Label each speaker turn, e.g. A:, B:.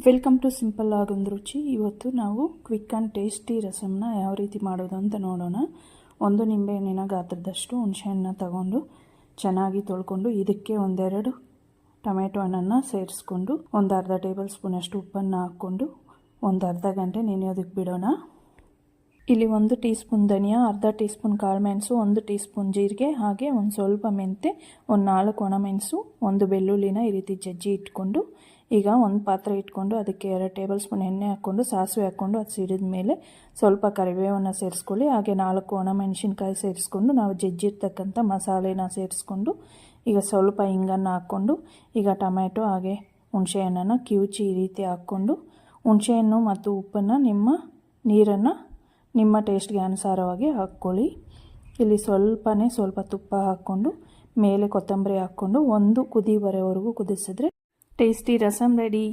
A: Welcome to simple ಆಗೊಂದು ರುಚಿ. ಇವತ್ತು ನಾವು ಕ್ವಿಕ್ ಆ್ಯಂಡ್ ಟೇಸ್ಟಿ ರಸಮ್ನ ಯಾವ ರೀತಿ ಮಾಡೋದು ಅಂತ ನೋಡೋಣ. ಒಂದು ನಿಂಬೆಹಣ್ಣಿನ ಗಾತ್ರದಷ್ಟು ಹುಣಸೆಹಣ್ಣನ್ನ ತಗೊಂಡು ಚೆನ್ನಾಗಿ ತೊಳ್ಕೊಂಡು ಇದಕ್ಕೆ ಒಂದೆರಡು ಟೊಮೆಟೊ ಹಣ್ಣನ್ನು ಸೇರಿಸ್ಕೊಂಡು ಒಂದು ಅರ್ಧ ಟೇಬಲ್ ಸ್ಪೂನಷ್ಟು ಉಪ್ಪನ್ನು ಹಾಕ್ಕೊಂಡು ಒಂದು ಅರ್ಧ ಗಂಟೆ ನೆನೆಯೋದಕ್ಕೆ ಬಿಡೋಣ. ಇಲ್ಲಿ 1 ಟೀ ಸ್ಪೂನ್ ಧನಿಯಾ, ಅರ್ಧ ಟೀ ಸ್ಪೂನ್ ಕಾಳುಮೆಣಸು, 1 ಟೀ ಸ್ಪೂನ್ ಜೀರಿಗೆ, ಹಾಗೆ ಒಂದು ಸ್ವಲ್ಪ ಮೆಂತೆ, ಒಂದು 4 ಒಣಮೆಣಸು, ಒಂದು ಬೆಳ್ಳುಳ್ಳಿನ ಈ ರೀತಿ ಜಜ್ಜಿ ಇಟ್ಕೊಂಡು ಈಗ ಒಂದು ಪಾತ್ರೆ ಇಟ್ಕೊಂಡು ಅದಕ್ಕೆ 2 ಟೇಬಲ್ ಸ್ಪೂನ್ ಎಣ್ಣೆ ಹಾಕ್ಕೊಂಡು ಸಾಸಿವೆ ಹಾಕ್ಕೊಂಡು ಅದು ಸಿಡಿದ ಮೇಲೆ ಸ್ವಲ್ಪ ಕರಿಬೇವನ್ನು ಸೇರಿಸ್ಕೊಳ್ಳಿ. ಹಾಗೆ 4 ಒಣಮೆಣಸಿನ್ಕಾಯಿ ಸೇರಿಸ್ಕೊಂಡು ನಾವು ಜಜ್ಜಿರ್ತಕ್ಕಂಥ ಮಸಾಲೆನ ಸೇರಿಸ್ಕೊಂಡು ಈಗ ಸ್ವಲ್ಪ ಹಿಂಗನ್ನು ಹಾಕ್ಕೊಂಡು ಈಗ ಟೊಮೆಟೊ ಹಾಗೆ ಹುಣಸೆಹಣ್ಣನ್ನು ಕಿವುಚಿ ಈ ರೀತಿ ಹಾಕ್ಕೊಂಡು ಹುಣಸೆಹಣ್ಣು ಮತ್ತು ಉಪ್ಪನ್ನು ನೀರನ್ನು ನಿಮ್ಮ ಟೇಸ್ಟ್ಗೆ ಅನುಸಾರವಾಗಿ ಹಾಕ್ಕೊಳ್ಳಿ. ಇಲ್ಲಿ ಸ್ವಲ್ಪ ತುಪ್ಪ ಹಾಕ್ಕೊಂಡು ಮೇಲೆ ಕೊತ್ತಂಬರಿ ಹಾಕ್ಕೊಂಡು ಒಂದು ಕುದಿ ಬರೋವರೆಗೂ ಕುದಿಸಿದ್ರೆ ಟೇಸ್ಟಿ ರಸಮ್ ರೆಡಿ.